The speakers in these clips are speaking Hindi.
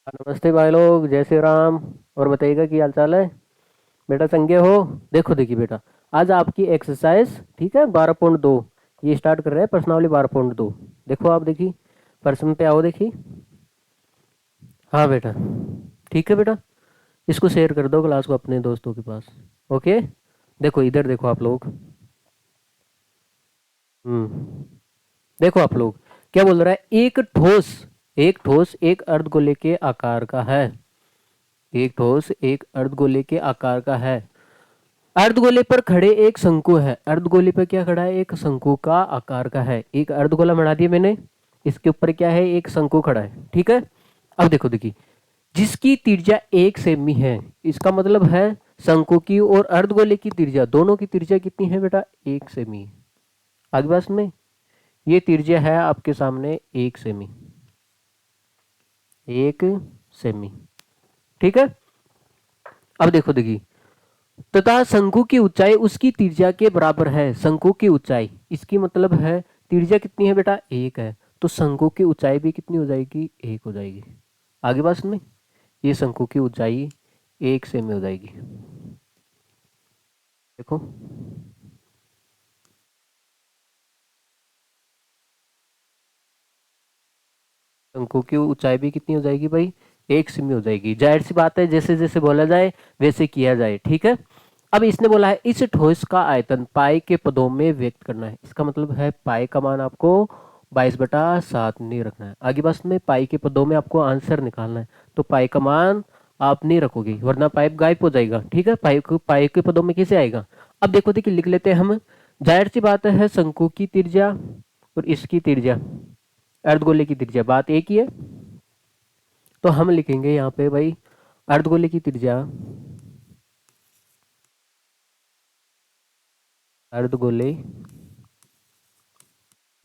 नमस्ते भाई लोग, जय श्री राम। और बताइएगा कि हाल चाल है। बेटा संगे हो। देखो देखिए बेटा, आज आपकी एक्सरसाइज ठीक है 12.2 ये स्टार्ट कर रहे हैं प्रश्नावली 12.2। देखो आप देखिए, प्रश्न पे आओ देखिए। हाँ बेटा, ठीक है बेटा, इसको शेयर कर दो क्लास को अपने दोस्तों के पास। ओके, देखो इधर देखो आप लोग। देखो आप लोग, क्या बोल रहा है, एक ठोस एक अर्धगोले के आकार का है। एक ठोस एक अर्धगोले के आकार का है। अर्धगोले पर खड़े एक शंकु है। अर्धगोले पर क्या खड़ा है, एक शंकु का आकार का है। एक अर्धगोला बना दिया मैंने, इसके ऊपर क्या है, एक शंकु खड़ा है। ठीक है। अब देखो देखिए, जिसकी त्रिज्या 1 सेमी है, इसका मतलब है शंकु की और अर्धगोले की त्रिज्या, दोनों की त्रिज्या कितनी है बेटा, 1 सेमी। आगे बात में, ये त्रिज्या है आपके सामने 1 सेमी। 1 सेमी, ठीक है। अब देखो देखिए, तथा शंकु की ऊंचाई उसकी त्रिज्या के बराबर है। शंकु की ऊंचाई, इसकी मतलब है त्रिज्या कितनी है बेटा, 1 है, तो शंकु की ऊंचाई भी कितनी हो जाएगी, 1 हो जाएगी। आगे बात में, ये शंकु की ऊंचाई 1 सेमी हो जाएगी। देखो, शंकु की ऊंचाई भी कितनी हो जाएगी भाई, 1 सेमी हो जाएगी। जाहिर सी बात है, जैसे जैसे बोला जाए वैसे किया जाए। ठीक है। अब इसने बोला है इस ठोस का आयतन पाई के पदों में व्यक्त करना है। इसका मतलब है पाई का मान आपको 22/7 नहीं रखना है। आगे बस में पाई के पदों में आपको आंसर निकालना है, तो पाई का मान आप नहीं रखोगे वरना पाइप गायब हो जाएगा। ठीक है, पाई के पदों में कैसे आएगा। अब देखो देखिए, लिख लेते हैं हम। जाहिर सी बात है, शंकु की त्रिज्या और इसकी त्रिज्या, अर्धगोले की त्रिज्या बात एक ही है, तो हम लिखेंगे यहाँ पे भाई अर्धगोले की त्रिज्या, अर्धगोले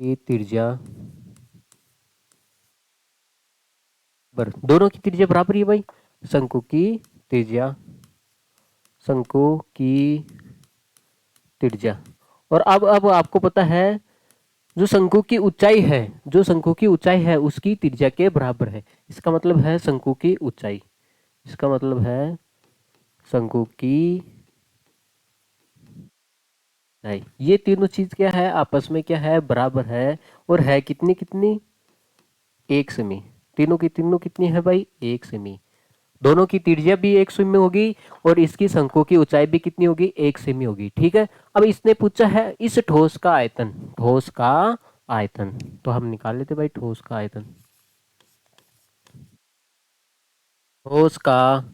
की त्रिज्या दोनों की त्रिज्या बराबर ही है भाई। शंकु की त्रिज्या, शंकु की त्रिज्या, और अब आपको पता है जो शंकु की ऊंचाई है, जो शंकु की ऊंचाई है उसकी त्रिज्या के बराबर है। इसका मतलब है शंकु की ऊंचाई, इसका मतलब है शंकु की ऊंचाई, ये तीनों चीज क्या है, आपस में क्या है, बराबर है। और है कितनी कितनी, 1 सेमी। तीनों की तीनों कितनी है भाई, 1 सेमी। दोनों की त्रिज्या भी 1 सेमी होगी और इसकी शंकु की ऊंचाई भी कितनी होगी, 1 सेमी होगी। ठीक है। अब इसने पूछा है इस ठोस का आयतन, ठोस का आयतन, तो हम निकाल लेते भाई ठोस का आयतन। ठोस का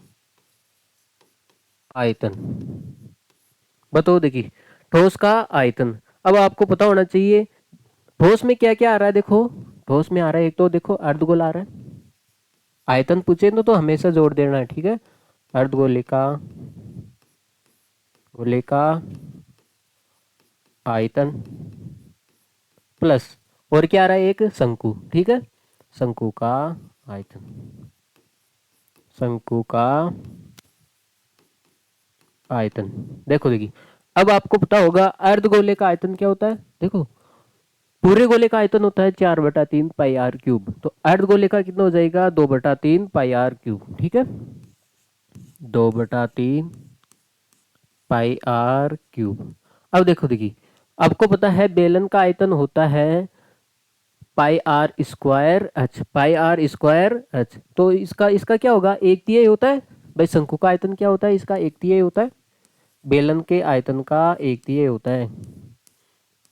आयतन, बताओ देखिए, ठोस का आयतन। अब आपको पता होना चाहिए ठोस में क्या क्या आ रहा है। देखो, ठोस में आ रहा है, एक तो देखो अर्धगोल आ रहा है। आयतन पूछे तो हमेशा जोड़ देना है। ठीक है, अर्धगोलिका, गोलिका आयतन प्लस, और क्या आ रहा है, एक शंकु। ठीक है, शंकु का आयतन, शंकु का आयतन। देखो देखिए, अब आपको पता होगा अर्धगोले का आयतन क्या होता है। देखो, पूरे गोले का आयतन होता है 4/3 पाई r क्यूब, तो अर्धगोले का कितना हो जाएगा, 2/3 पाई r क्यूब। ठीक है, 2/3 पाई r क्यूब। अब देखो देखिए, आपको पता है बेलन का आयतन होता है पाई r स्क्वायर h, तो इसका इसका क्या होगा, 1/3 होता है। भाई शंकु का आयतन क्या होता है, इसका 1/3 होता है। बेलन के आयतन का 1/3 होता है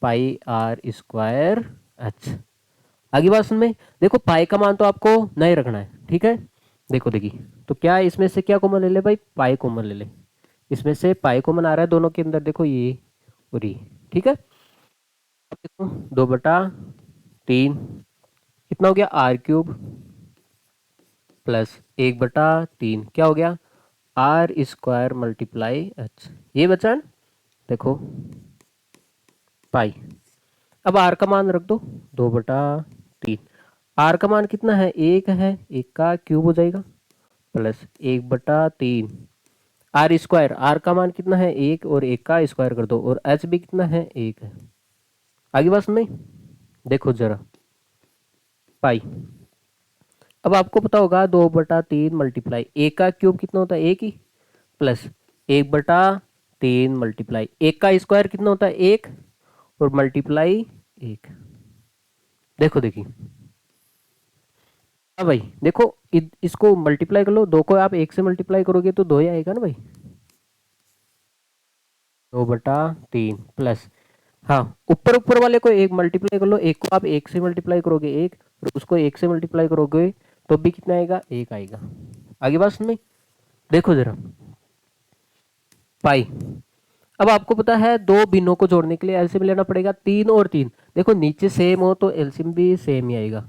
पाई r स्क्वायर h। आगे बात सुन में, देखो पाई का मान तो आपको नहीं रखना है। ठीक है, देखो देखिए, तो क्या इसमें से क्या कॉमन ले ले भाई, पाई कॉमन ले ले। इसमें से पाई कॉमन आ रहा है दोनों के अंदर, देखो ये और ये। ठीक है, अब देखो 2/3 कितना हो गया, r क्यूब प्लस 1/3 क्या हो गया, r² × h, ये बचा न? देखो पाई। अब r का मान रख दो 2/3। r का मान कितना है, 1 है, 1 का क्यूब हो जाएगा प्लस 1/3 r² r का मान कितना है, 1, और 1 का स्क्वायर कर दो, और h भी कितना है, 1 है। आगे बात में देखो जरा, पाई अब आपको पता होगा 2/3 मल्टीप्लाई एक का क्यूब कितना होता है, एक ही, प्लस 1/3 मल्टीप्लाई एक का स्क्वायर कितना होता है, एक, और मल्टीप्लाई एक। देखो देखिए, हाँ भाई देखो, इसको मल्टीप्लाई कर लो, दो को आप एक से मल्टीप्लाई करोगे तो दो ही आएगा ना भाई, 2/3 प्लस, हाँ ऊपर ऊपर वाले को एक मल्टीप्लाई कर लो, एक को आप एक से मल्टीप्लाई करोगे एक, और उसको एक से मल्टीप्लाई करोगे तो भी कितना आएगा, एक आएगा। आगे बात सुन में, देखो जरा पाई। अब आपको पता है दो भिन्नों को जोड़ने के लिए एलसीएम लेना पड़ेगा, 3 और 3, देखो नीचे सेम हो तो एलसीएम भी सेम ही आएगा।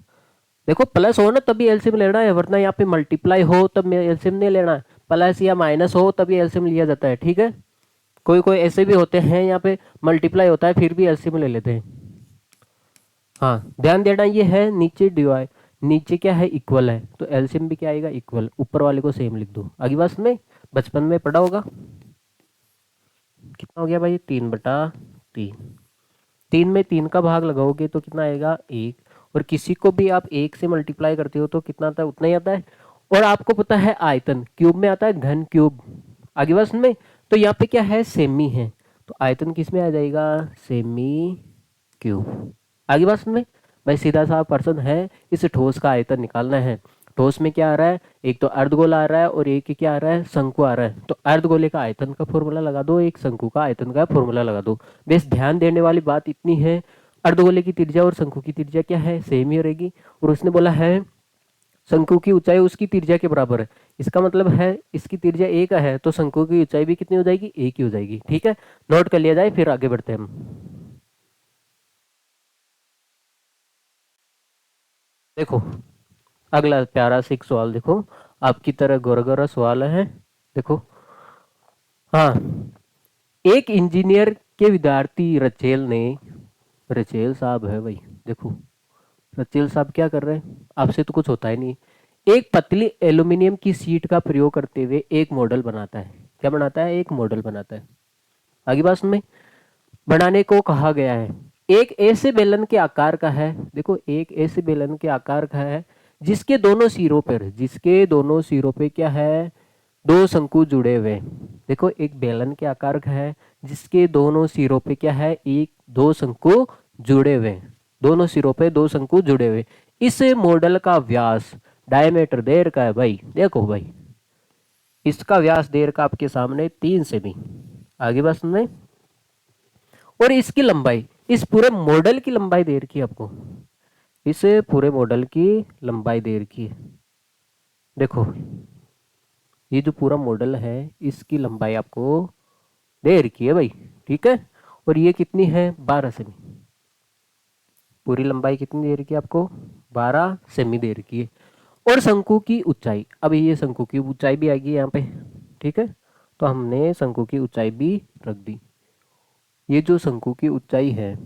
देखो प्लस हो ना तभी एलसीएम लेना है, वरना यहाँ पे मल्टीप्लाई हो तब एलसीएम नहीं लेना है, प्लस या माइनस हो तभी एलसीएम लिया जाता है, ठीक है। कोई कोई ऐसे भी होते हैं यहाँ पे मल्टीप्लाई होता है फिर भी एलसीएम ले लेते हैं। हाँ ध्यान देना, ये है नीचे डिवाइड, नीचे क्या है, इक्वल है, तो एलसीएम भी क्या आएगा, इक्वल, ऊपर वाले को सेम लिख दो। आगे बात में बचपन में पढ़ा होगा, कितना हो गया भाई, 3/3, 3 में 3 का भाग लगाओगे तो कितना आएगा, एक, और किसी को भी आप एक से मल्टीप्लाई करते हो तो कितना आता है, उतना ही आता है। और आपको पता है आयतन क्यूब में आता है, घन क्यूब। आगे बात में, तो यहाँ पे क्या है, सेमी है, तो आयतन किस में आ जाएगा, सेमी क्यूब। आगे बात में भाई, सीधा सा प्रश्न है, इस ठोस का आयतन निकालना है। ठोस में क्या आ रहा है, एक तो अर्धगोला आ रहा है और एक क्या आ रहा है, शंकु आ रहा है, तो अर्धगोले का आयतन का फॉर्मूला लगा दो, एक शंकु का आयतन का फॉर्मूला लगा दो। बेस ध्यान देने वाली बात इतनी है, अर्धगोले की त्रिज्या और शंकु की त्रिज्या क्या है, सेम ही रहेगी, और उसने बोला है शंकु की ऊंचाई उसकी त्रिज्या के बराबर है, इसका मतलब है इसकी त्रिज्या एक है तो शंकु की ऊंचाई भी कितनी हो जाएगी, एक ही हो जाएगी, ठीक है। नोट कर लिया जाए, फिर आगे बढ़ते हैं हम। देखो अगला प्यारा सा एक सवाल, देखो आपकी तरह गोरा गोरा सवाल है, देखो, हाँ, एक इंजीनियर के विद्यार्थी रचेल ने, रचेल साहब है भाई, देखो रचेल साहब क्या कर रहे हैं, आपसे तो कुछ होता ही नहीं, एक पतली एल्यूमिनियम की सीट का प्रयोग करते हुए एक मॉडल बनाता है, क्या बनाता है, एक मॉडल बनाता है। आगे बात में, बनाने को कहा गया है, एक ऐसे बेलन के आकार का है, देखो एक ऐसे बेलन के आकार का है जिसके दोनों सिरों पर, जिसके दोनों सिरों पे क्या है, दो शंकु जुड़े हुए। देखो एक बेलन के आकार का है जिसके दोनों सिरों पे क्या है, एक दो शंकु जुड़े हुए, दोनों सिरों पे दो शंकु जुड़े हुए। इस मॉडल का व्यास, डायमीटर देर का है भाई, देखो भाई इसका व्यास देर का आपके सामने 3 सेमी। आगे बात सुन, और इसकी लंबाई, इस पूरे मॉडल की लंबाई दे रखी है आपको, इस पूरे मॉडल की लंबाई दे रखी है। देखो ये जो पूरा मॉडल है इसकी लंबाई आपको दे रखी है भाई, ठीक है, और ये कितनी है, 12 सेमी, पूरी लंबाई कितनी दे रखी है आपको, 12 सेमी दे रखी है। और शंकु की ऊंचाई, अब ये शंकु की ऊंचाई भी आएगी यहाँ पे, ठीक है, तो हमने शंकु की ऊंचाई भी रख दी। ये जो शंकु की ऊंचाई है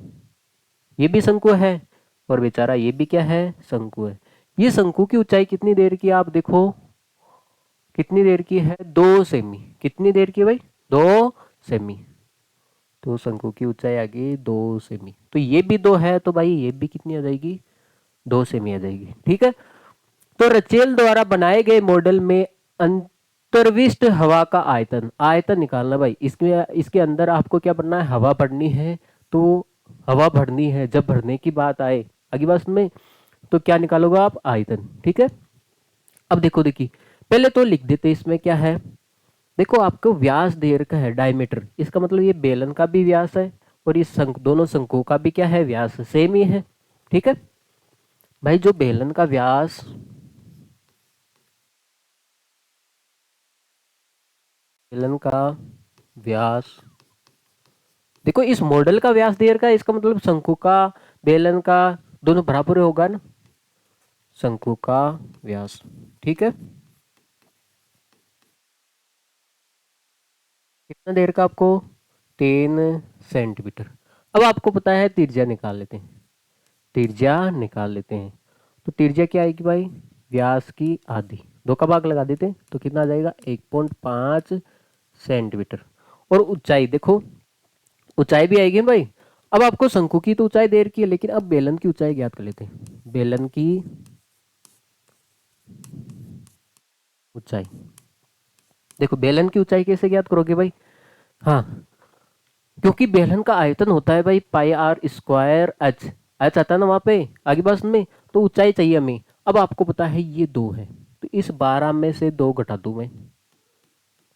ये भी शंकु है, और बेचारा ये भी क्या है, शंकु है। ये शंकु की ऊंचाई कितनी देर की है, आप देखो कितनी देर की है, 2 सेमी, कितनी देर की है भाई, 2 सेमी, तो शंकु की ऊंचाई आ गई 2 सेमी, तो ये भी दो है तो भाई ये भी कितनी आ जाएगी, 2 सेमी आ जाएगी, ठीक है। तो रचेल द्वारा बनाए गए मॉडल में अंतर्विष्ट हवा का आयतन, आयतन निकालना भाई, इसके इसके अंदर आपको क्या बनना है, हवा भरनी है, तो हवा भरनी है, जब भरने की बात आए अगली बात में, तो क्या निकालोगे आप, आयतन, ठीक है। अब देखो देखिए, पहले तो लिख देते इसमें क्या है, देखो आपको व्यास दे रखा है डायमीटर, इसका मतलब ये बेलन का भी व्यास है और इस दोनों शंकुओं का भी क्या है, व्यास सेम ही है, ठीक है। भाई जो बेलन का व्यास, बेलन का व्यास, देखो इस मॉडल का व्यास दे रखा है, इसका मतलब शंकु का, बेलन का दोनों बराबर होगा ना, शंकु का व्यास, ठीक है। कितना देर का आपको, 3 सेंटीमीटर। अब आपको पता है त्रिज्या निकाल लेते हैं, त्रिज्या निकाल लेते हैं, तो त्रिज्या क्या आएगी भाई, व्यास की आधी, दो का भाग लगा देते हैं तो कितना आ जाएगा, 1.5 सेंटीमीटर। और ऊंचाई देखो, ऊंचाई भी आएगी ना भाई। अब आपको शंकु की तो ऊंचाई दे रखी है, लेकिन अब बेलन की ऊंचाई ज्ञात कर लेते हैं, बेलन की ऊंचाई। देखो बेलन की ऊंचाई कैसे ज्ञात करोगे भाई? हाँ, क्योंकि बेलन का आयतन होता है भाई पाई आर स्क्वायर एच। एच आता है ना वहां पे आगे पास में, तो ऊंचाई चाहिए हमें। अब आपको पता है ये 2 है, तो इस 12 में से 2 घटा दूं मैं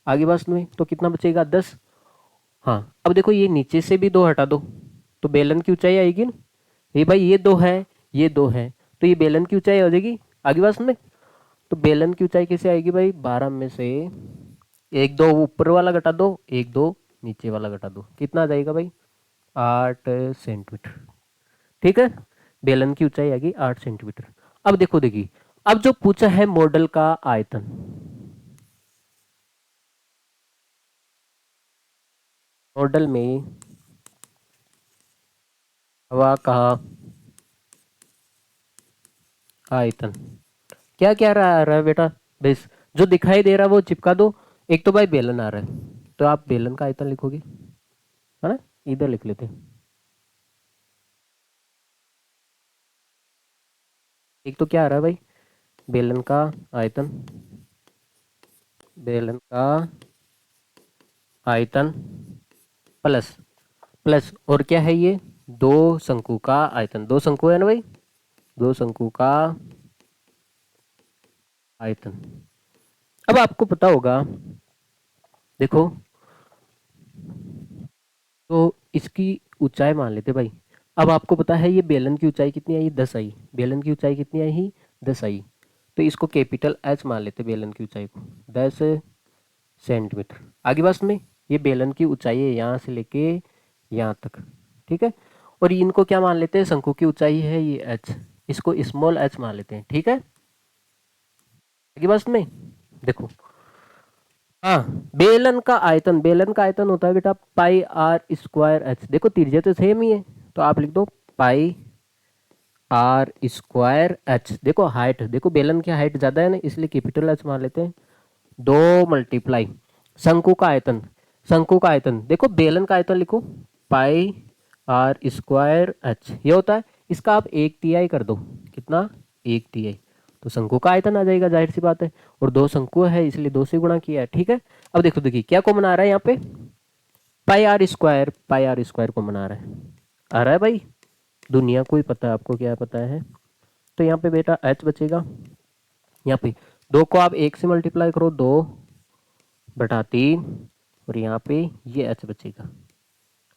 आगे पास में, तो कितना बचेगा 10। हाँ, अब देखो ये नीचे से भी 2 हटा दो, तो बेलन की ऊंचाई आएगी ना। ये भाई ये 2 है, ये 2 है, तो ये बेलन की ऊंचाई हो जाएगी आगे पास में। तो बेलन की ऊंचाई कैसे आएगी भाई? 12 में से एक दो ऊपर वाला घटा दो, एक दो नीचे वाला घटा दो, कितना आ जाएगा भाई? 8 सेंटीमीटर। ठीक है, बेलन की ऊंचाई आएगी 8 सेंटीमीटर। अब देखो देखिए, अब जो पूछा है मॉडल का आयतन, मॉडल में हवा का आयतन क्या क्या रहा है बेटा? बस जो दिखाई दे रहा है वो चिपका दो। एक तो भाई बेलन आ रहा है, तो आप बेलन का आयतन लिखोगे, है ना? इधर लिख लेते हैं। एक तो क्या आ रहा है भाई? बेलन का आयतन, बेलन का आयतन प्लस, प्लस और क्या है ये? दो शंकु का आयतन। दो शंकु है ना भाई, दो शंकु का आयतन। अब आपको पता होगा, देखो, तो इसकी ऊंचाई मान लेते भाई। अब आपको पता है ये बेलन की ऊंचाई कितनी आई? 10 आई। बेलन की ऊंचाई कितनी आई? 10 आई। तो इसको कैपिटल एच मान लेते बेलन की ऊंचाई को, 10 सेंटीमीटर। आगे बस में ये बेलन की ऊंचाई है यहाँ से लेके यहाँ तक, ठीक है। और इनको क्या मान लेते हैं? शंकु की ऊंचाई है ये एच, इसको स्मॉल एच मान लेते हैं, ठीक है। आगे बस में देखो, हाँ, बेलन का आयतन, बेलन का आयतन होता है बेटा पाई आर स्क्वायर एच। देखो त्रिज्या तो सेम ही है, तो आप लिख दो पाई आर स्क्वायर एच। देखो हाइट, देखो बेलन की हाइट ज्यादा है ना, इसलिए कैपिटल एच मान लेते हैं। 2 × शंकु का आयतन, शंकु का आयतन देखो बेलन का आयतन लिखो पाई आर स्क्वायर एच, ये होता है। इसका आप 1/3 कर दो, कितना? 1/3। तो शंकु का आयतन आ जाएगा, जाहिर सी बात है। और 2 शंकु है इसलिए 2 से गुणा किया है, ठीक है। अब देखो देखिए क्या कॉमन आ रहा है यहाँ पे? Pi r square, pi r square common आ रहा है। आ रहा है भाई? दुनिया को ही पता है, आपको क्या पता है? तो यहाँ पे बेटा एच बचेगा। यहाँ पे 2 को आप 1 से मल्टीप्लाई करो, 2/3, और यहाँ पे ये एच बचेगा।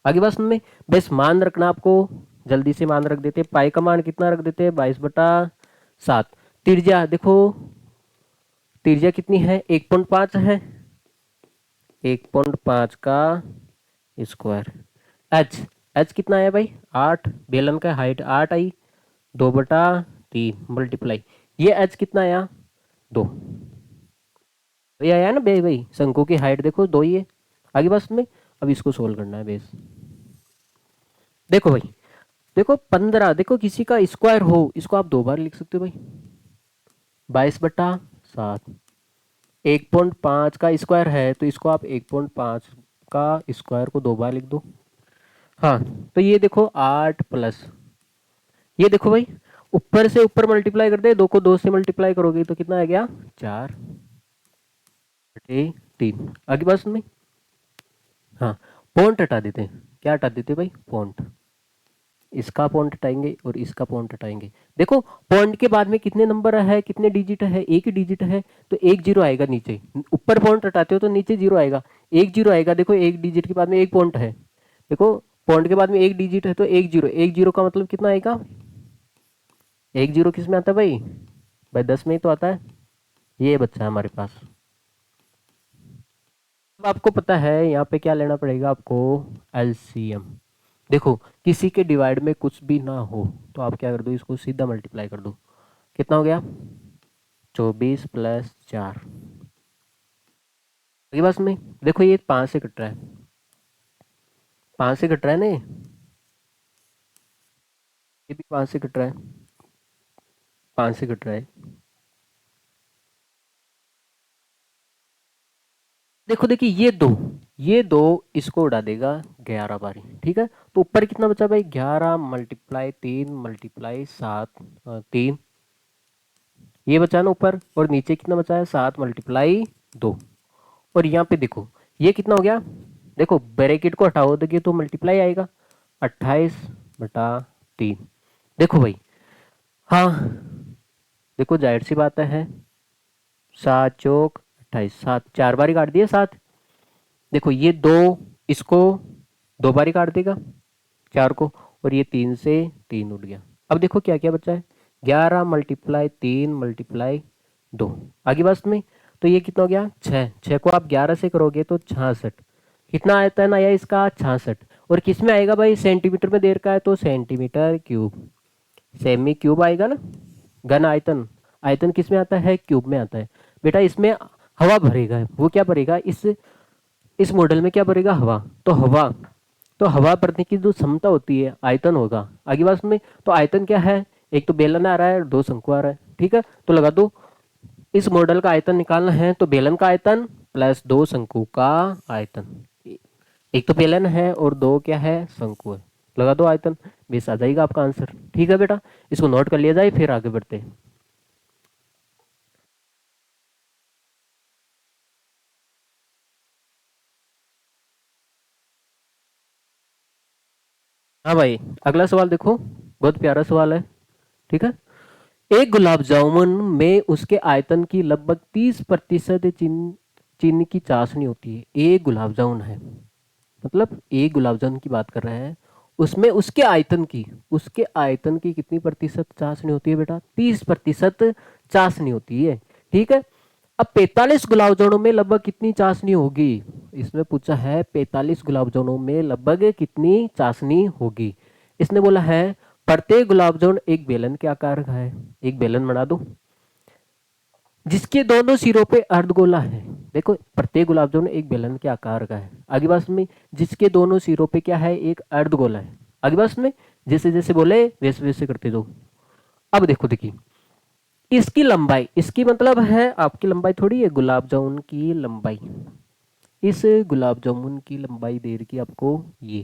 आगे बस में बस मान रखना आपको, जल्दी से मान रख देते हैं। पाई का मान कितना रख देते हैं? 22/7। त्रिज्या देखो, त्रिज्या कितनी है? 1.5 है, 1.5 का स्क्वायर। एच, एच कितना है भाई? 8। बेलन का हाइट 8 आई, 2/3 मल्टीप्लाई, ये एच कितना आया? 2। ये आया ना भाई? भाई शंकु की हाइट देखो 2 ही है। आगे बस में अब इसको सोल्व करना है बेस। देखो भाई, देखो 15, देखो किसी का स्क्वायर हो इसको आप 2 बार लिख सकते हो भाई, 22/7। 1.5 का स्क्वायर है तो इसको आप 1.5 का स्क्वायर को 2 बार लिख दो। हाँ, तो ये देखो 8 प्लस, ये देखो भाई ऊपर से ऊपर मल्टीप्लाई कर दे, 2 को 2 से मल्टीप्लाई करोगे तो कितना आ गया? 4/3। आगे बात में, हाँ, पॉइंट हटा देते हैं। क्या हटा देते हैं भाई? पॉइंट। इसका पॉइंट हटाएंगे और इसका पॉइंट हटाएंगे। देखो पॉइंट के बाद में कितने नंबर है, कितने डिजिट है? एक ही डिजिट है, तो एक जीरो आएगा नीचे। ऊपर पॉइंट हटाते हो तो नीचे जीरो आएगा, एक जीरो आएगा। देखो एक डिजिट के बाद में एक पॉइंट है, देखो पॉइंट के बाद में एक डिजिट है तो एक जीरो, एक जीरो का मतलब कितना आएगा? एक जीरो किस में आता है भाई? भाई 10 में ही तो आता है। ये बच्चा है हमारे पास। अब आपको पता है यहाँ पे क्या लेना पड़ेगा आपको? एलसीएम। देखो किसी के डिवाइड में कुछ भी ना हो तो आप क्या कर दो? इसको सीधा मल्टीप्लाई कर दो। कितना हो गया? 24 + 4। अगली बात में देखो ये 5 से कट रहा है, 5 से कट रहा है ना, ये भी 5 से कट रहा है, 5 से कट रहा है। देखो देखिए ये दो इसको उड़ा देगा 11 बारी, ठीक है। तो ऊपर कितना बचा भाई? 11 × 3 × 7, 3 ये बचा ना ऊपर, और नीचे कितना बचा है 7 मल्टीप्लाई 2। और यहाँ पे देखो ये कितना हो गया, देखो ब्रैकेट को हटाओ तो ये तो मल्टीप्लाई आएगा 28/3। देखो भाई, हाँ देखो जाहिर सी बात है, 7 चौक 28, 7 4 बार ही काट दिए 7। देखो ये दो, इसको 2 बार ही काट देगा 4 को, और ये 3 से 3 उठ गया। अब देखो क्या क्या बचा है, 11 मल्टीप्लाई 3 मल्टीप्लाई 2, आगे बस में। तो ये कितना हो गया 6, 6 को आप 11 से करोगे तो 66। कितना आता है ना आया इसका 66। और किस में आएगा भाई, सेंटीमीटर में देर का है तो सेंटीमीटर क्यूब, सेमी क्यूब आएगा ना। घन आयतन, आयतन किस में आता है क्यूब में आता है बेटा। इसमें हवा भरेगा, वो क्या भरेगा इस मॉडल में क्या भरेगा हवा। तो हवा भरने की जो क्षमता होती है आयतन होगा आगे बात में। तो आयतन क्या है, एक तो बेलन आ रहा है, 2 शंकु आ रहा है, ठीक है। तो लगा दो, इस मॉडल का आयतन निकालना है तो बेलन का आयतन प्लस 2 शंकु का आयतन। एक तो बेलन है और 2 क्या है शंकु है, लगा दो आयतन, बेस आ जाएगा आपका आंसर। ठीक है बेटा, इसको नोट कर लिया जाए, फिर आगे बढ़ते हैं। हाँ भाई, अगला सवाल देखो, बहुत प्यारा सवाल है, ठीक है। एक गुलाब जामुन में उसके आयतन की लगभग 30% चीनी की चाशनी होती है। एक गुलाब जामुन है, मतलब एक गुलाब जामुन की बात कर रहे हैं, उसमें उसके आयतन की कितनी प्रतिशत चाशनी होती है बेटा, 30% चाशनी होती है, ठीक है। अब 45 गुलाब जामुनों में लगभग कितनी चाशनी होगी, इसमें पूछा है 45 गुलाब जामुनों में लगभग कितनी चाशनी होगी। इसने बोला है प्रत्येक गुलाब जामुन एक बेलन के आकार का है। एक बेलन बना दो जिसके दोनों सिरों पे अर्धगोला है। देखो प्रत्येक गुलाब जामुन एक बेलन के आकार का है, आगे बात में जिसके दोनों सिरों पे क्या है एक अर्धगोला है। आगे बात में जैसे जैसे बोले वैसे वैसे करते दो। अब देखो देखिए इसकी लंबाई, इसकी मतलब है आपकी लंबाई थोड़ी है, गुलाब जामुन की लंबाई, इस गुलाब जामुन की लंबाई दे रखी आपको ये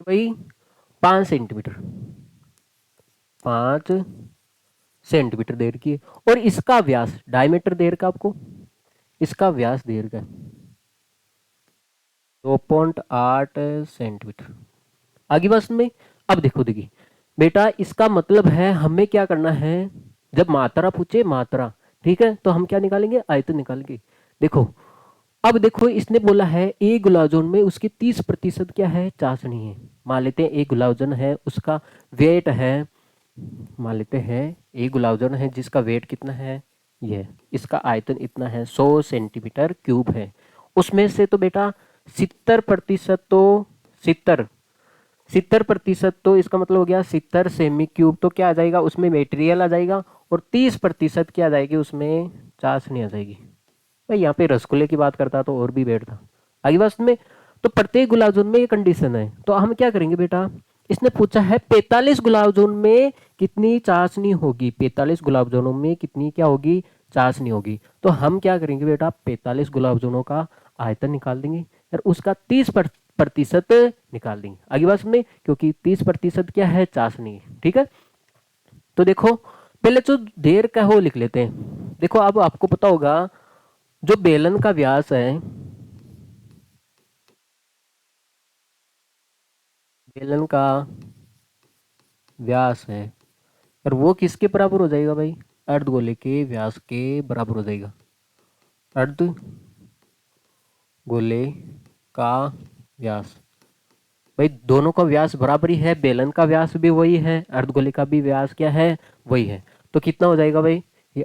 भाई 5 सेंटीमीटर, 5 सेंटीमीटर दे रखी है। और इसका व्यास डायमीटर दे रखा आपको, इसका व्यास दे रखा है 2.8 सेंटीमीटर। आगे बस में, अब देखो देखिए बेटा इसका मतलब है हमें क्या करना है, जब मात्रा पूछे मात्रा, ठीक है, तो हम क्या निकालेंगे आयतन निकालेंगे। देखो अब देखो इसने बोला है एक गुलाब जामुन में उसकी 30% क्या है चाशनी है। मान लेते हैं एक गुलाब जामुन है, उसका वेट है, मान लेते हैं एक गुलाब जामुन है जिसका वेट कितना है, ये इसका आयतन इतना है 100 सेंटीमीटर क्यूब है। उसमें से तो बेटा 70% तो 70 70% तो इसका मतलब हो गया 70 सेमी क्यूब, तो क्या आ जाएगा उसमें मेटेरियल आ जाएगा, और 30% क्या आ जाएगी उसमें चाशनी आ जाएगी। भाई यहाँ पे रसगुल्ले की बात करता तो और भी बेटर था। आगे बात में, तो प्रत्येक गुलाब जामुन में ये कंडीशन है, तो हम क्या करेंगे बेटा, इसने पूछा है 45 गुलाब जामुन में कितनी चाशनी होगी, 45 गुलाब जामुनों में कितनी क्या होगी चाशनी होगी। तो हम क्या करेंगे बेटा 45 गुलाब जामुनों का आयतन निकाल देंगे और उसका 30% निकाल देंगे। आगे बात में, क्योंकि 30% क्या है चाशनी, ठीक है। तो देखो पहले जो देर का हो लिख लेते हैं। देखो अब आपको पता होगा जो बेलन का व्यास है, बेलन का व्यास है, और वो किसके बराबर हो जाएगा भाई, अर्धगोले के व्यास के बराबर हो जाएगा। अर्धगोले का व्यास, भाई दोनों का व्यास बराबर ही है, बेलन का व्यास भी वही है, अर्धगोले का भी व्यास क्या है वही है। तो कितना हो जाएगा भाई, ये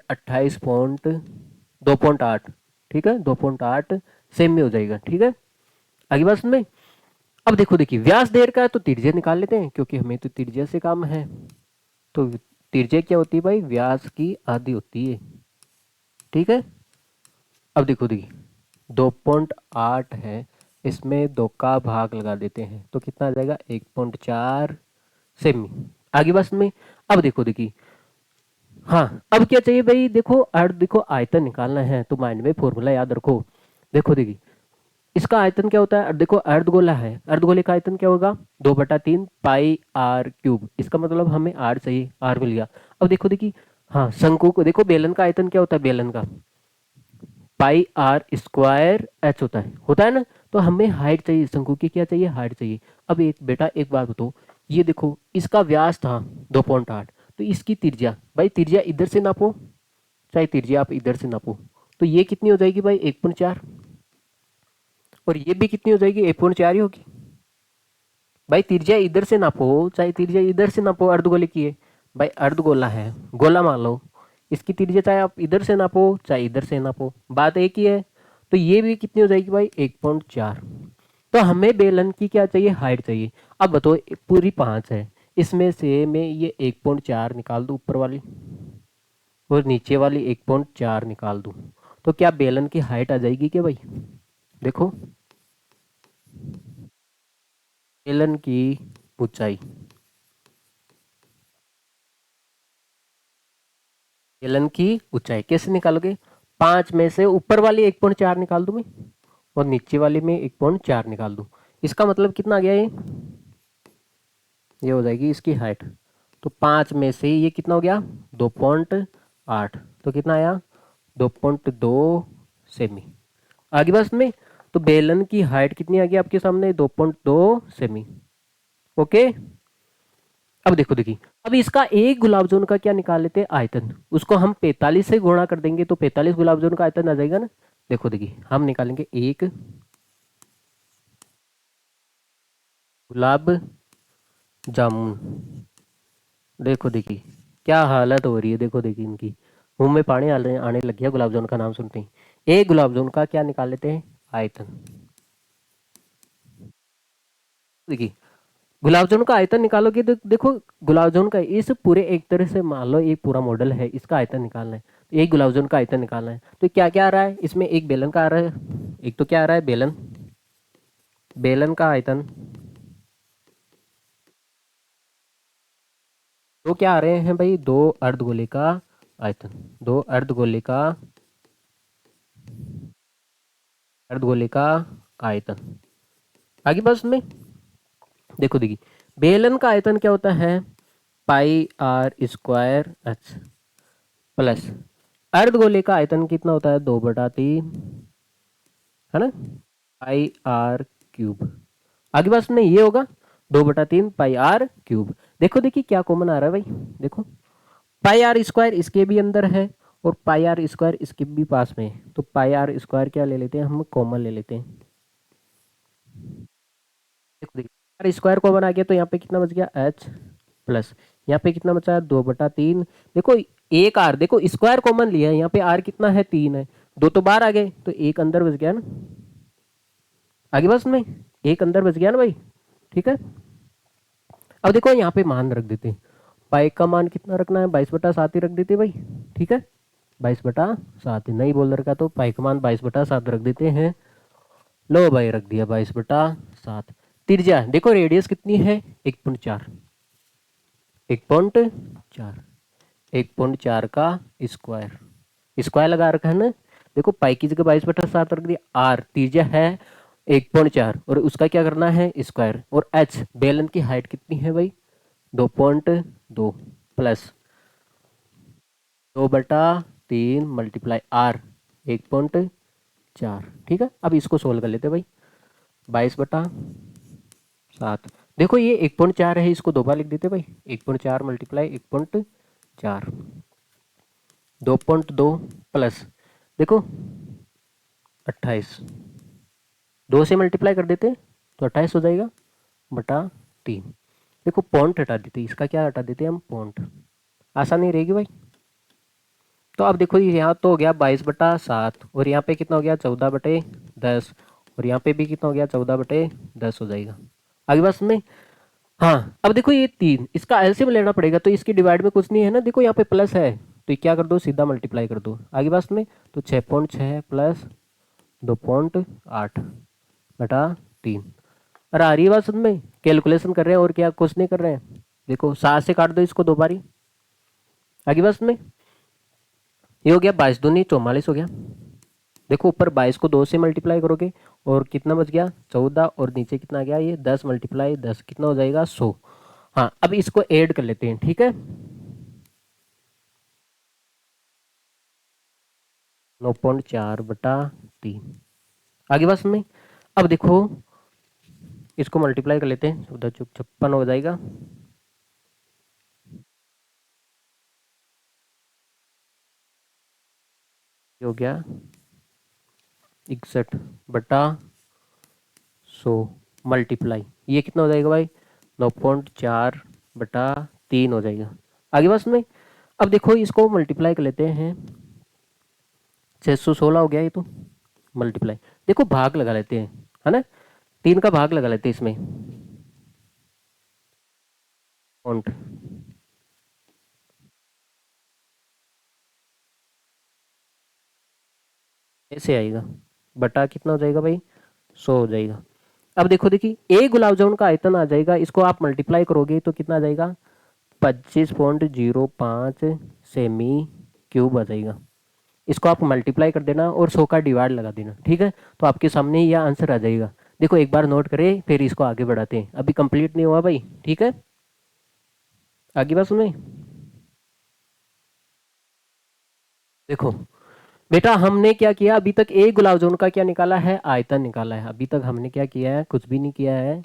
2.8, ठीक है, 2.8 सेम में हो जाएगा, ठीक है। आगे बात में, अब देखो देखिए व्यास देर का है तो त्रिज्या निकाल लेते हैं, क्योंकि हमें तो त्रिज्या से काम है। तो त्रिज्या क्या होती है भाई, व्यास की आधी होती है, ठीक है। अब देखो देखिए 2.8 है, इसमें 2 का भाग लगा देते हैं तो कितना आ जाएगा 1.4 सेमी। आगे बस में, अब देखो देखिए, हाँ अब क्या चाहिए भाई, देखो अर्ध, देखो आयतन निकालना है तो माइंड में फॉर्मूला याद रखो। देखो देखिए इसका आयतन क्या होता है, देखो अर्धगोला है, अर्धगोले का आयतन क्या होगा, 2/3 पाई आर क्यूब। इसका मतलब हमें आर चाहिए, आर मिल गया। अब देखो देखिए, हाँ शंकु को देखो, बेलन का आयतन क्या होता है, बेलन का पाई आर स्क्वायर एच होता है ना। तो हमें हाइट चाहिए, शंकु की क्या चाहिए, हाइट चाहिए। अब एक बेटा एक बात बताओ, ये देखो इसका व्यास था 2.8, तो इसकी त्रिज्या, भाई त्रिज्या इधर से नापो, चाहे त्रिज्या आप इधर से नापो, तो ये कितनी हो जाएगी भाई 1.4, और ये भी कितनी हो जाएगी 1.4 ही होगी। भाई त्रिज्या इधर से नापो, चाहे त्रिज्या इधर से नापो, अर्धगोले की है, भाई अर्धगोला है, गोला मान लो, इसकी त्रिज्या चाहे आप इधर से नापो चाहे इधर से नापो, बात एक ही है। तो ये भी कितनी हो जाएगी भाई 1.4। तो हमें बेलन की क्या चाहिए, हाइट चाहिए। अब बताओ पूरी 5 है, इसमें से मैं ये 1.4 निकाल दूं ऊपर वाली, और नीचे वाली 1.4 निकाल दूं, तो क्या बेलन की हाइट आ जाएगी क्या भाई। देखो बेलन की ऊंचाई, बेलन की ऊंचाई कैसे निकालोगे, 5 में से ऊपर वाली 1.4 निकाल दूं मैं, और नीचे वाली में 1.4 निकाल दूं। इसका मतलब कितना आ गया, ये हो जाएगी इसकी हाइट। तो 5 में से ये कितना हो गया 2.8, तो कितना आया 2.2 सेमी। आगे बस में, तो बेलन की हाइट कितनी आ गई आपके सामने 2.2 सेमी। ओके। अब देखो देखिए, अब इसका एक गुलाब जामुन का क्या निकाल लेते हैं, आयतन। उसको हम 45 से गुणा कर देंगे तो 45 गुलाब जामुन का आयतन आ जाएगा ना। देखो देखिए, हम निकालेंगे एक गुलाब जामुन। देखो देखिए क्या हालत हो रही है, देखो देखिए इनकी मुंह में पानी आने लग गया गुलाब जामुन का नाम सुनते ही। एक गुलाब जामुन का क्या निकाल लेते हैं, आयतन। देखिए गुलाब जामुन का आयतन निकालोगे तो देखो, गुलाब जामुन का इस पूरे, एक तरह से मान लो एक पूरा मॉडल है, इसका आयतन निकालना है, तो एक गुलाब जामुन का आयतन निकालना है। तो क्या क्या आ रहा है इसमें, एक बेलन का आ रहा है, एक तो क्या आ रहा है बेलन, बेलन का आयतन, तो क्या आ रहे हैं भाई, दो अर्धगोले का आयतन, दो अर्धगोले का आयतन। आगे बस में देखो देखिए, बेलन का आयतन क्या होता है, पाई आर स्क्वायर एच, प्लस अर्धगोले का आयतन कितना होता है 2/3, है ना, पाई आर क्यूब। आगे बस में ये होगा 2/3 पाई आर क्यूब। देखो देखिए क्या कॉमन आ रहा है भाई, देखो पाई आर स्क्वायर इसके भी अंदर है, और पाई आर स्क्वायर इसके भी पास में है, तो पाई आर स्क्वायर क्या ले लेते हैं हम, कॉमन ले लेते हैं। देखो देखिए आर स्क्वायर कॉमन आ गया, तो यहाँ पे कितना बच गया एच, प्लस यहाँ पे कितना बचा है 2/3। देखो एक आर, देखो स्क्वायर कॉमन लिया है, यहाँ पे आर कितना है 3 है, दो तो बाहर आ गए, तो एक अंदर बच गया ना। आगे बस में एक अंदर बच गया ना भाई, ठीक है। अब देखो यहाँ पे मान रख देते हैं, पाई का मान कितना रखना है, 22/7 ही रख देते हैं भाई, ठीक है। 22/7 नहीं बोल रखा, तो पाई का मान 22/7 रख देते हैं। लो भाई रख दिया 22/7। त्रिज्या देखो, रेडियस कितनी है 1.4, 1.4, 1.4 का स्क्वायर, स्क्वायर लगा रखा है ना। देखो पाई की जगह 22/7 रख दिया, आर त्रिज्या है 1.4, और उसका क्या करना है स्क्वायर, और एच बेलन की हाइट कितनी है भाई 2.2, प्लस 2/3 मल्टीप्लाई आर 1.4, ठीक है। अब इसको सोल्व कर लेते हैं भाई, 22/7। देखो ये 1.4 है, इसको दो बार लिख देते भाई, 1.4 मल्टीप्लाई 1.4, 2.2, प्लस देखो 28, 2 से मल्टीप्लाई कर देते तो 28 हो जाएगा बटा 3। देखो पॉइंट हटा देते, इसका क्या हटा देते हम, पॉइंट, आसानी रहेगी भाई। तो अब देखो यहाँ तो हो गया 22/7, और यहाँ पे कितना हो गया 14/10, और यहाँ पे भी कितना हो गया 14/10 हो जाएगा। आगे बात में, हाँ अब देखो ये 3, इसका एलसीएम लेना पड़ेगा, तो इसकी डिवाइड में कुछ नहीं है ना, देखो यहाँ पे प्लस है, तो क्या कर दो सीधा मल्टीप्लाई कर दो। आगे बात में, तो 6.6 प्लस 2.8/3। अरे आ रही है बात समझ में, कैलकुलेशन कर रहे हैं और क्या, कुछ नहीं कर रहे हैं। देखो 7 से काट दो इसको दो बारी। आगे बस में ये हो गया 22 दूनी 44 हो गया, देखो ऊपर 22 को 2 से मल्टीप्लाई करोगे और कितना बच गया 14, और नीचे कितना गया ये 10 मल्टीप्लाई 10 कितना हो जाएगा 100। हाँ अब इसको ऐड कर लेते हैं, ठीक है। 9.4/3 आगे बात में। अब देखो इसको मल्टीप्लाई कर लेते हैं, 14×56 हो जाएगा। ये हो गया 61/100 मल्टीप्लाई, ये कितना हो जाएगा भाई 9.4/3 हो जाएगा। आगे बस में। अब देखो इसको मल्टीप्लाई कर लेते हैं, 616 हो गया ये तो मल्टीप्लाई। देखो भाग लगा लेते हैं, है ना, 3 का भाग लगा लेते हैं इसमें। पॉइंट ऐसे आएगा, बटा कितना हो जाएगा भाई 100 हो जाएगा। अब देखो देखिए एक गुलाब जामुन का आयतन आ जाएगा, इसको आप मल्टीप्लाई करोगे तो कितना आ जाएगा 25.05 सेमी क्यूब आ जाएगा। इसको आप मल्टीप्लाई कर देना और 100 का डिवाइड लगा देना, ठीक है, तो आपके सामने यह आंसर आ जाएगा। देखो एक बार नोट करें फिर इसको आगे बढ़ाते हैं, अभी कंप्लीट नहीं हुआ भाई, ठीक है। आगे बात सुने। देखो बेटा हमने क्या किया, अभी तक एक गुलाब जामुन का क्या निकाला है आयतन निकाला है, अभी तक हमने क्या किया है कुछ भी नहीं किया है।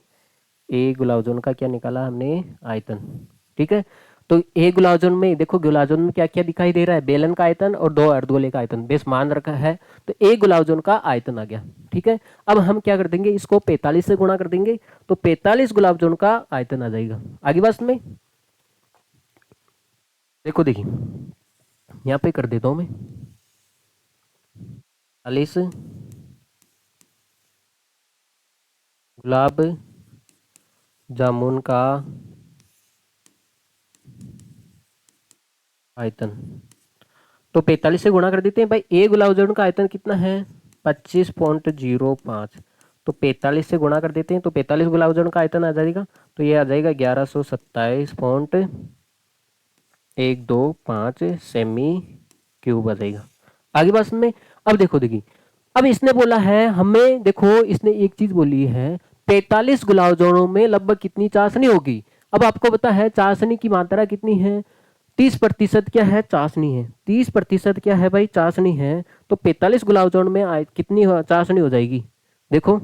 एक गुलाब जामुन का क्या निकाला हमने आयतन, ठीक है। तो एक गुलाब जामुन में देखो गुलाब जामुन में क्या क्या दिखाई दे रहा है, बेलन का आयतन और 2 अर्धगोले का आयतन बेस मान रखा है, तो एक गुलाब जामुन का आयतन आ गया, ठीक है। अब हम क्या कर देंगे इसको 45 से गुणा कर देंगे तो 45 गुलाब जामुन का आयतन आ जाएगा। आगे बात में देखो देखिए यहाँ पे कर देता हूं मैं 40 गुलाब जामुन का आयतन, तो 45 से गुणा कर देते हैं भाई, एक गुलाब जामुन का आयतन कितना है 25.05, तो 45 से गुणा कर देते हैं तो 45 गुलाब जामुन का आयतन आ जाएगा, तो ये आ जाएगा 1127.125 सेमी क्यूब आ जाएगा। आगे बात में। अब देखो देखिए अब इसने बोला है हमें, देखो इसने एक चीज बोली है 45 गुलाब जामुनों में लगभग कितनी चाशनी होगी। अब आपको पता है चाशनी की मात्रा कितनी है 30% क्या है चाशनी है, 30% क्या है भाई चाशनी है, तो 45 गुलाब जामुन में कितनी चाशनी हो जाएगी। देखो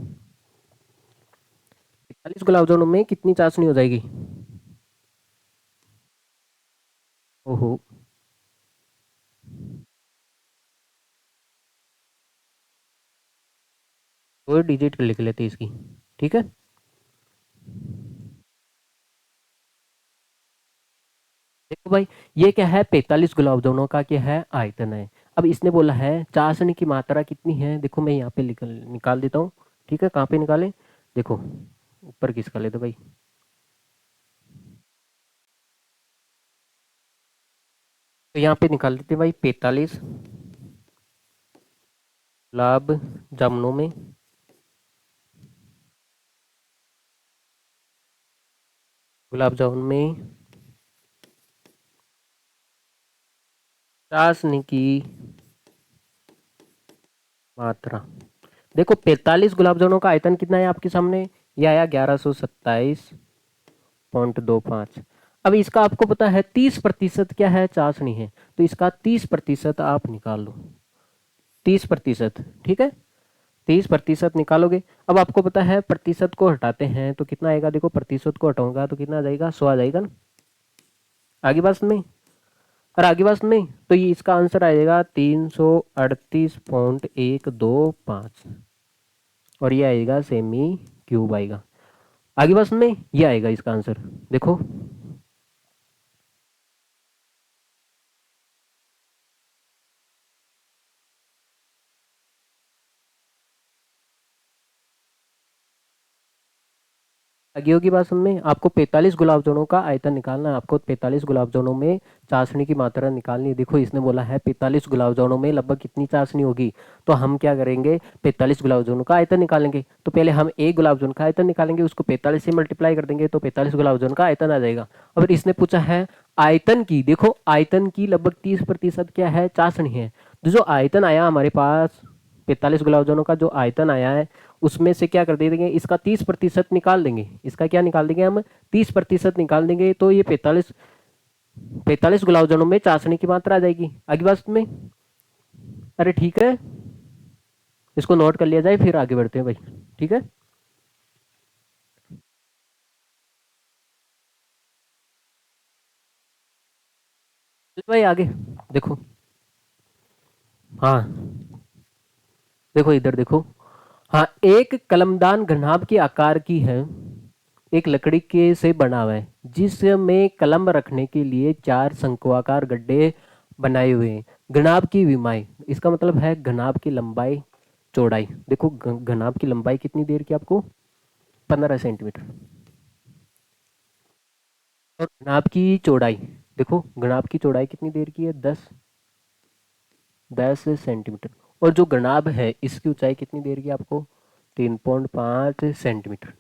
45 गुलाब जामुन में कितनी चाशनी हो जाएगी। ओहो तो डिजिट लिख लेते हैं इसकी, ठीक है। देखो भाई ये क्या है 45 गुलाब जामुनों का क्या है आयतन है। अब इसने बोला है चाशनी की मात्रा कितनी है, देखो मैं यहाँ पे निकाल देता हूँ, ठीक है। कहाँ पे निकाले, देखो ऊपर किसका ले दो भाई, तो यहाँ पे निकाल देते हैं भाई 45 गुलाब जामुनों में, गुलाब जामुन में चाशनी की मात्रा। देखो 45 गुलाब जामुनों का आयतन कितना है आपके सामने, ये आया 1127.25। अब इसका आपको पता है 30% क्या है चाशनी है, तो इसका 30% आप निकाल लो, 30%, ठीक है। 30% निकालोगे, अब आपको पता है प्रतिशत को हटाते हैं तो कितना आएगा, देखो प्रतिशत को हटाऊंगा तो कितना आ जाएगा 100 आ जाएगा ना। आगे बात में। और आगे बात में तो ये इसका आंसर आएगा 338.125 और ये आएगा सेमी क्यूब आएगा। आगे बात में ये आएगा इसका आंसर, देखो लगी होगी बात समझ में। आपको 45 गुलाब जामुनों का आयतन निकालना है, आपको 45 गुलाब जामुनों में चाशनी की मात्रा निकालनी है। देखो इसने बोला है 45 गुलाब जामुनों में लगभग कितनी चाशनी होगी, तो हम क्या करेंगे 45 गुलाब जामुनों का आयतन निकालेंगे, तो पहले हम एक गुलाब जामुन का आयतन निकालेंगे, उसको 45 से मल्टीप्लाई कर देंगे तो 45 गुलाब जामुन का आयतन आ जाएगा। अब इसने पूछा है आयतन की, देखो आयतन की लगभग 30% क्या है चाशनी है, तो जो आयतन आया हमारे पास 45 गुलाब जामुनों का जो आयतन आया है उसमें से क्या कर देंगे, इसका 30% निकाल देंगे। इसका क्या निकाल देंगे हम, 30% निकाल देंगे, तो ये 45 गुलाब जामुन में चाशनी की मात्रा आ जाएगी। आगे बात में, अरे ठीक है, इसको नोट कर लिया जाए, फिर आगे बढ़ते हैं भाई। ठीक है, चलो भाई आगे देखो। हाँ, देखो इधर देखो। हाँ, एक कलमदान घनाभ के आकार की है, एक लकड़ी के से बना हुआ है, जिसमें कलम रखने के लिए 4 शंक्वाकार गड्ढे बनाए हुए हैं। घनाभ की विमाएं, इसका मतलब है घनाभ की लंबाई चौड़ाई। देखो घनाभ की लंबाई कितनी देर की आपको, 15 सेंटीमीटर। और घनाभ की चौड़ाई, देखो घनाभ की चौड़ाई कितनी देर की है, 10 सेंटीमीटर। और जो घनाभ है इसकी ऊंचाई कितनी देर की आपको, 3.5 सेंटीमीटर।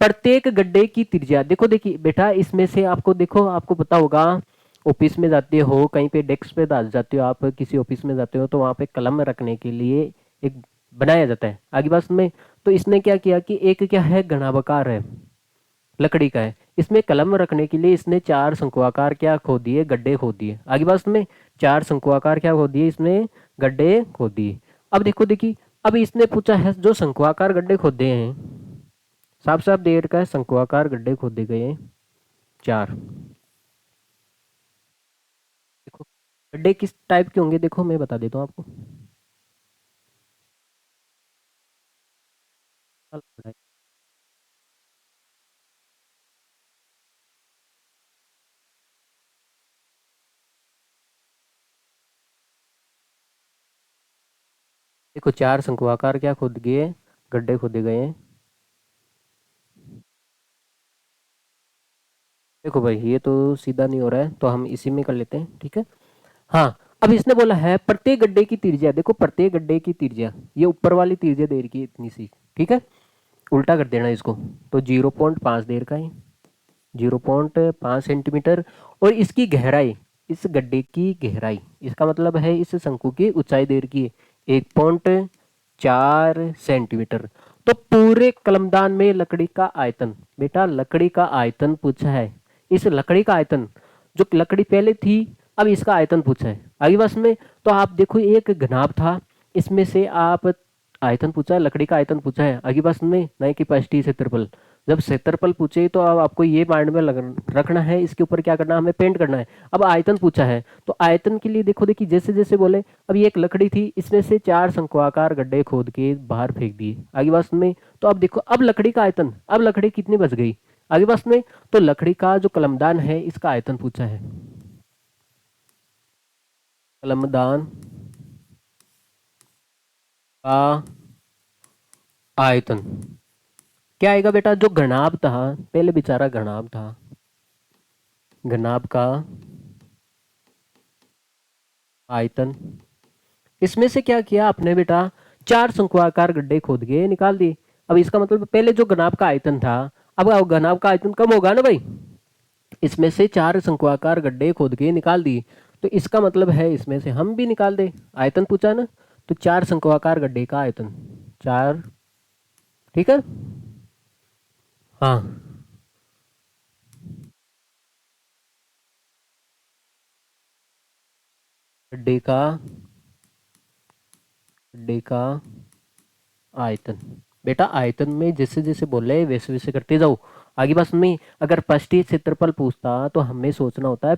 प्रत्येक गड्ढे की त्रिज्या, देखो देखिए बेटा, इसमें से आपको देखो, आपको पता होगा, ऑफिस में जाते हो, कहीं पे डेस्क पे जाते हो, आप किसी ऑफिस में जाते हो तो वहां पे कलम रखने के लिए एक बनाया जाता है। आगे बात में, तो इसने क्या किया कि एक क्या है, घनाभाकार है, लकड़ी का है, इसमें कलम रखने के लिए इसने 4 शंक्वाकार क्या खोद दिए, गड्ढे खोद दिए। आगे बात में, 4 शंक्वाकार क्या खोद दिए इसने, गड्ढे खोद दिए। अब देखो देखिए, अब इसने पूछा है जो शंक्वाकार गड्ढे खोदे हैं, साफ साफ देर का है, शंक्वाकार गड्ढे खोदे गए हैं 4। देखो गड्ढे किस टाइप के होंगे, देखो मैं बता देता हूँ आपको। देखो 4 शंक्वाकार क्या खोद गए, गड्ढे खोदे गए हैं। देखो भाई ये तो सीधा नहीं हो रहा है, तो हम इसी में कर लेते हैं, ठीक है। हाँ, अब इसने बोला है प्रत्येक गड्ढे की त्रिज्या, देखो प्रत्येक गड्ढे की त्रिज्या, ये ऊपर वाली त्रिज्या दे रखी है इतनी सी, ठीक है, उल्टा कर देना इसको, तो 0.5 देर का है, 0.5 सेंटीमीटर। और इसकी गहराई, इस गड्ढे की गहराई, इसका मतलब है इस शंकु की ऊंचाई देर की 1.4 सेंटीमीटर। तो पूरे कलमदान में लकड़ी का आयतन, बेटा लकड़ी का आयतन पूछा है, इस लकड़ी का आयतन, जो लकड़ी पहले थी अब इसका आयतन पूछा है। आगे बस में, तो आप देखो एक घनाभ था, इसमें से आप आयतन पूछा है, लकड़ी का आयतन पूछा है, आगे बस में नहीं कि पष्टी क्षेत्रफल। जब क्षेत्रफल पूछे तो अब आपको ये माइंड में रखना है, इसके ऊपर क्या करना है, हमें पेंट करना है। अब आयतन पूछा है, तो आयतन के लिए देखो देखिए, जैसे जैसे बोले, अब ये एक लकड़ी थी, इसमें से 4 शंक्वाकार गड्ढे खोद के बाहर फेंक दिए। आगे बस में, तो अब देखो अब लकड़ी का आयतन, अब लकड़ी कितनी बच गई आगे बस में, तो लकड़ी का जो कलमदान है इसका आयतन पूछा है, कलमदान का आयतन क्या आएगा बेटा, जो घनाभ था, पहले बेचारा घनाभ था, घनाभ का आयतन, इसमें से क्या किया आपने बेटा, 4 शंक्वाकार गड्ढे खोद के निकाल दिए। अब इसका मतलब पहले जो घनाभ का आयतन था, अब घनाभ का आयतन कम होगा ना भाई, इसमें से 4 शंक्वाकार गड्ढे खोद के निकाल दिए, तो इसका मतलब है इसमें से हम भी निकाल दे, आयतन पूछा ना, तो 4 शंक्वाकार गड्ढे का आयतन 4, ठीक है। हाँ, गड्ढे का, गड्ढे का आयतन, बेटा आयतन में जैसे जैसे बोले वैसे वैसे करते जाओ। आगे बस में, अगर पष्टी क्षेत्रफल पूछता तो हमें सोचना होता है,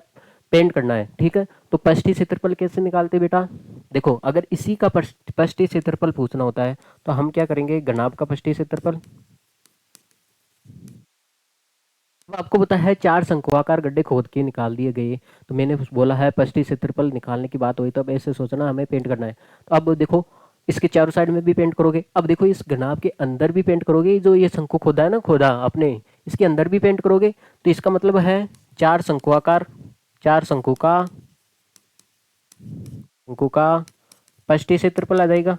पेंट करना है, ठीक है। तो पष्टी क्षेत्रफल कैसे निकालते बेटा, देखो अगर इसी का पष्टी क्षेत्रफल पूछना होता है तो हम क्या करेंगे, घनाभ का पष्टी क्षेत्रफल। अब आपको पता है 4 शंक्वाकार गड्ढे खोद के निकाल दिए गए, तो मैंने बोला है पष्टी क्षेत्रफल निकालने की बात हुई तो अब ऐसे सोचना हमें पेंट करना है। तो अब देखो इसके चारों साइड में भी पेंट करोगे, अब देखो इस घनाभ के अंदर भी पेंट करोगे, जो ये शंकु खोदा है ना, खोदा आपने, इसके अंदर भी पेंट करोगे, तो इसका मतलब है 4 शंक्वाकार, 4 शंकु का पष्टी क्षेत्रफल आ जाएगा।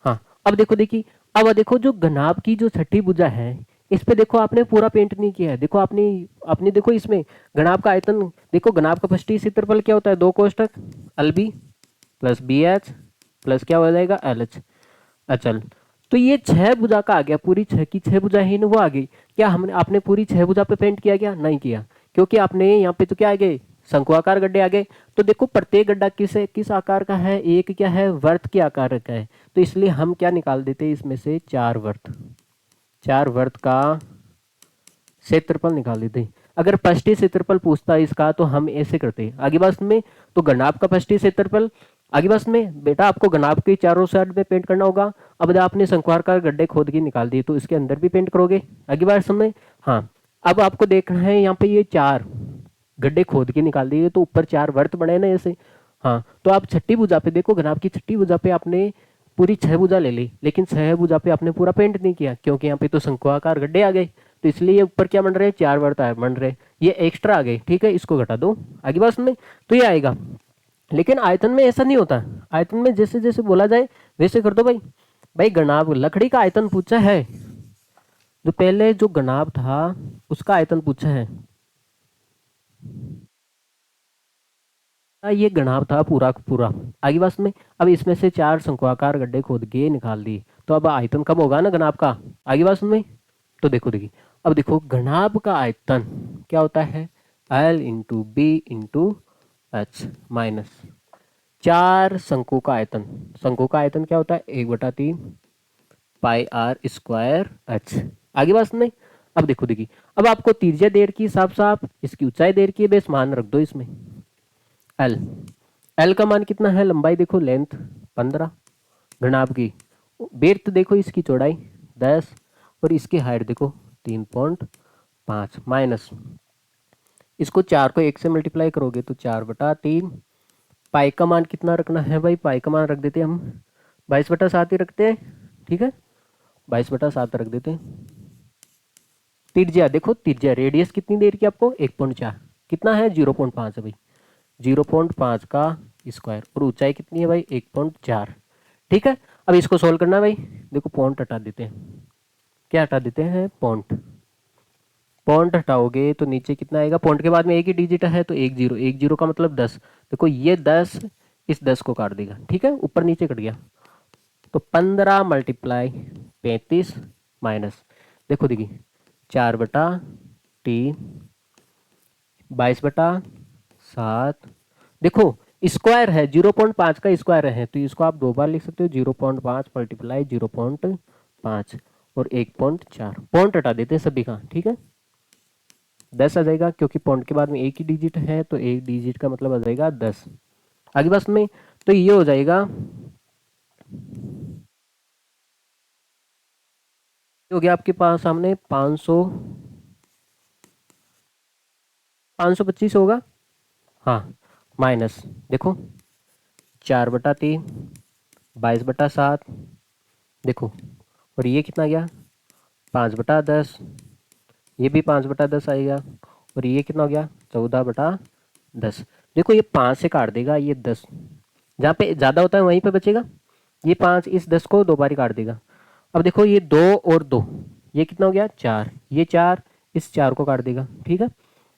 हाँ, अब देखो देखिए, अब देखो जो घनाभ की जो छठी भुजा है, इस पे देखो आपने पूरा पेंट नहीं किया है, देखो आपने आपने देखो इसमें घनाभ का आयतन, देखो घनाभ का पष्टी क्षेत्रफल क्या होता है, 2 कोष्टक L B plus B H plus क्या हो जाएगा एल एच। अचल। तो ये छह भुजा का आ गया, पूरी छह की छह भुजा ही ना वो आ गई। क्या हमने आपने पूरी छह भुजा पे पेंट किया, क्या नहीं किया, क्योंकि आपने यहाँ पे तो क्या आ गए, शंकुआकार गड्ढे आ गए। तो देखो प्रत्येक गड्ढा किस आकार का है, एक क्या है, वर्त के आकार का है। तो इसलिए हम क्या निकाल देते हैं इसमें से, चार वर्त, चार वर्त का क्षेत्रफल निकाल लेते हैं। अगर पष्टी क्षेत्रफल पूछता है इसका तो हम ऐसे करते हैं आगे बस में। तो घनाभ का पष्टी क्षेत्रफल आगे बस में बेटा आपको घनाभ के चारों साइड में पेंट करना होगा। अब आपने शंक्वाकार गड्ढे खोद के निकाल दिए तो इसके अंदर भी पेंट करोगे आगे बस में। हाँ, अब आपको देखना है यहाँ पे ये चार गड्ढे खोद के निकाल दिए तो ऊपर चार वर्त बने ना ऐसे। हाँ, तो आप छठी भुजा पे देखो, घनाभ की छठी भुजा पे आपने पूरी छह भुजा ले ली, लेकिन छह भुजा पे आपने पूरा पेंट नहीं किया क्योंकि यहाँ पे तो शंक्वाकार गड्ढे आ गए। तो इसलिए ऊपर क्या बन रहे हैं, चार वर्त बन रहे, ये एक्स्ट्रा आ गए। ठीक है, इसको घटा दो आगे बात में, तो ये आएगा। लेकिन आयतन में ऐसा नहीं होता, आयतन में जैसे जैसे बोला जाए वैसे कर दो भाई। भाई घनाभ लकड़ी का आयतन पूछा है, जो पहले जो घनाभ था उसका आयतन पूछा है। ये घनाभ था पूरा का पूरा आगे बात में। अब इसमें से चार शंक्वाकार गड्ढे खोद के निकाल दिए तो अब आयतन कम होगा ना घनाभ का आगे बात में। तो देखो देखिए, अब देखो घनाभ का आयतन क्या होता है, l into b into h minus चार शंकु का आयतन। शंकु का आयतन क्या होता है, 1/3 पाई आर स्क्वायर एच आगे बात नहीं। अब देखो देखिए, अब आपको त्रिज्या दे रखी साफ साफ, इसकी ऊंचाई दे रखी है, बेस मान रख दो इसमें एल। एल का मान कितना है, लंबाई देखो लेंथ 15, घनाभ की बेर्थ देखो, इसकी चौड़ाई 10 और इसकी हाइट देखो 3.5 माइनस इसको चार को एक से मल्टीप्लाई करोगे तो 4/3। पाई का मान कितना रखना है भाई, पाई का मान रख देते हैं हम 22/7 ही रखते हैं। ठीक है, 22/7 रख देते हैं। त्रिज्या देखो, त्रिज्या रेडियस कितनी दे रही है आपको, 1.4, कितना है 0.5 है भाई, 0.5 का स्क्वायर, और ऊंचाई कितनी है भाई 1.4। ठीक है, अब इसको सोल्व करना है भाई। देखो पॉइंट हटा देते हैं, क्या हटा देते हैं, पॉइंट। पॉइंट हटाओगे तो नीचे कितना आएगा, पॉइंट के बाद में एक ही डिजिट है तो एक जीरो, एक जीरो का मतलब 10। देखो ये 10 इस 10 को काट देगा, ठीक है, ऊपर नीचे कट गया। तो 15 मल्टीप्लाई 35 माइनस देखो देखिए 4/3 22/7। देखो स्क्वायर है, 0.5 का स्क्वायर है तो इसको आप दो बार लिख सकते हो, 0.5 मल्टीप्लाई 0.5 और 1.4। पॉइंट हटा देते हैं सभी का, ठीक है, 10 आ जाएगा क्योंकि पॉइंट के बाद में एक ही डिजिट है तो एक डिजिट का मतलब आ जाएगा 10 आगे बस में। तो ये हो जाएगा, हो गया आपके पास सामने 500, 525 होगा। हाँ, माइनस देखो 4/3 22/7 देखो, और ये कितना गया 5/10, ये भी 5/10 आएगा, और ये कितना हो गया 14/10। देखो ये 5 से काट देगा ये 10, जहाँ पे ज़्यादा होता है वहीं पे बचेगा, ये 5 इस 10 को दो बार ही काट देगा। अब देखो ये 2 और 2, ये कितना हो गया 4, ये 4 इस 4 को काट देगा। ठीक है,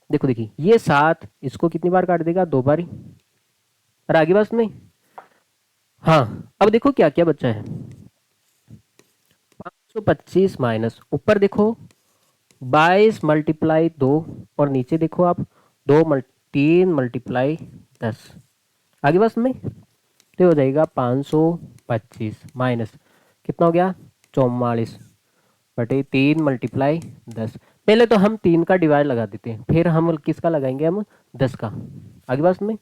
देखो देखिए ये 7 इसको कितनी बार काट देगा, दो बार ही। और आगे बस नहीं। हाँ, अब देखो क्या क्या बचा है, 525 माइनस ऊपर देखो 22 मल्टीप्लाई 2, और नीचे देखो आप 3 मल्टीप्लाई 10 आगे बस में। तो हो जाएगा 525 माइनस कितना हो गया 44/3 मल्टीप्लाई 10। पहले तो हम 3 का डिवाइड लगा देते हैं, फिर हम किसका लगाएंगे, हम 10 का आगे बस में।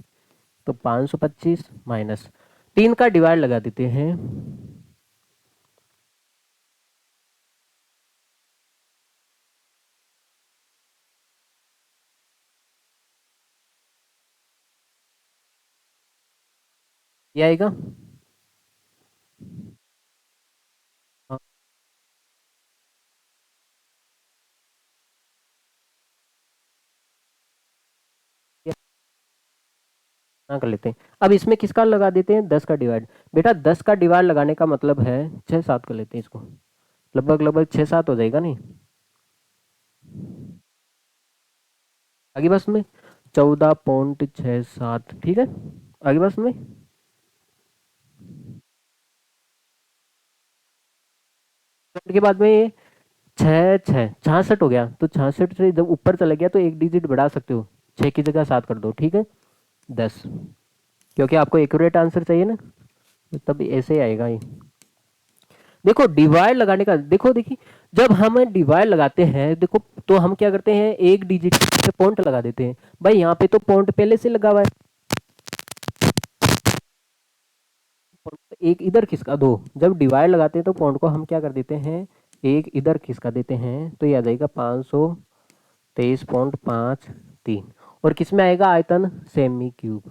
तो 525 माइनस 3 का डिवाइड लगा देते हैं, ये आएगा। हाँ, ये ना कर लेते हैं। अब इसमें किसका लगा देते हैं, 10 का डिवाइड। बेटा 10 का डिवाइड लगाने का मतलब है 6 7 कर लेते हैं इसको, लगभग लगभग 6 7 हो जाएगा नहीं आगे बस में, 14.67। ठीक है, आगे बस में के बाद में ये छः छः 66 हो गया, तो 66 से जब ऊपर चला गया तो एक डिजिट बढ़ा सकते हो, 6 की जगह 7 कर दो, ठीक है 10, क्योंकि आपको एक्यूरेट आंसर चाहिए ना, तो तब ऐसे ही आएगा ये। देखो डिवाइड लगाने का, देखो देखिए जब हम डिवाइड लगाते हैं देखो, तो हम क्या करते हैं एक डिजिट पे पॉइंट लगा देते हैं। भाई यहाँ पे तो पॉइंट पहले से लगा हुआ है, एक इधर खिसका दो, जब डिवाइड लगाते हैं तो पॉइंट को हम क्या कर देते हैं, एक इधर खिसका देते हैं, तो ये आ जाएगा 523.53। और किस में आएगा आयतन, सेमी क्यूब।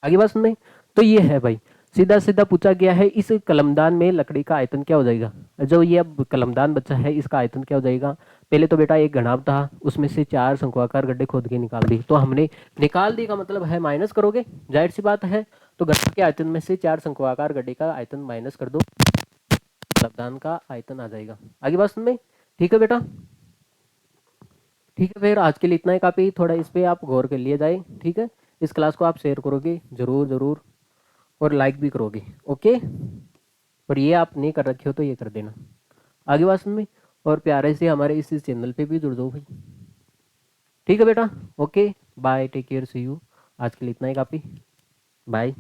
आगे बात सुनने, तो ये है भाई, सीधा सीधा पूछा गया है इस कलमदान में लकड़ी का आयतन क्या हो जाएगा। जो ये अब कलमदान बचा है इसका आयतन क्या हो जाएगा। पहले तो बेटा एक घनाभ था, उसमें से 4 शंक्वाकार गड्ढे खोद के निकाल दी, तो हमने निकाल दी का मतलब है माइनस करोगे, जाहिर सी बात है, तो गड्ढे के आयतन में से 4 शंक्वाकार गड्ढे का आयतन माइनस कर दो, कलमदान का आयतन आ जाएगा। आगे बात सुन में, ठीक है बेटा, ठीक है फिर आज के लिए इतना ही काफ़ी, थोड़ा इस पे आप गौर कर लिए जाए, ठीक है। इस क्लास को आप शेयर करोगे जरूर जरूर, और लाइक भी करोगे, ओके। और ये आप नहीं कर रखे हो तो ये कर देना आगे बात में, और प्यारे से हमारे इस चैनल पे भी जुड़ जाओ भाई, ठीक है बेटा, okay bye, take care, see you. आज के लिए इतना ही काफ़ी, बाय।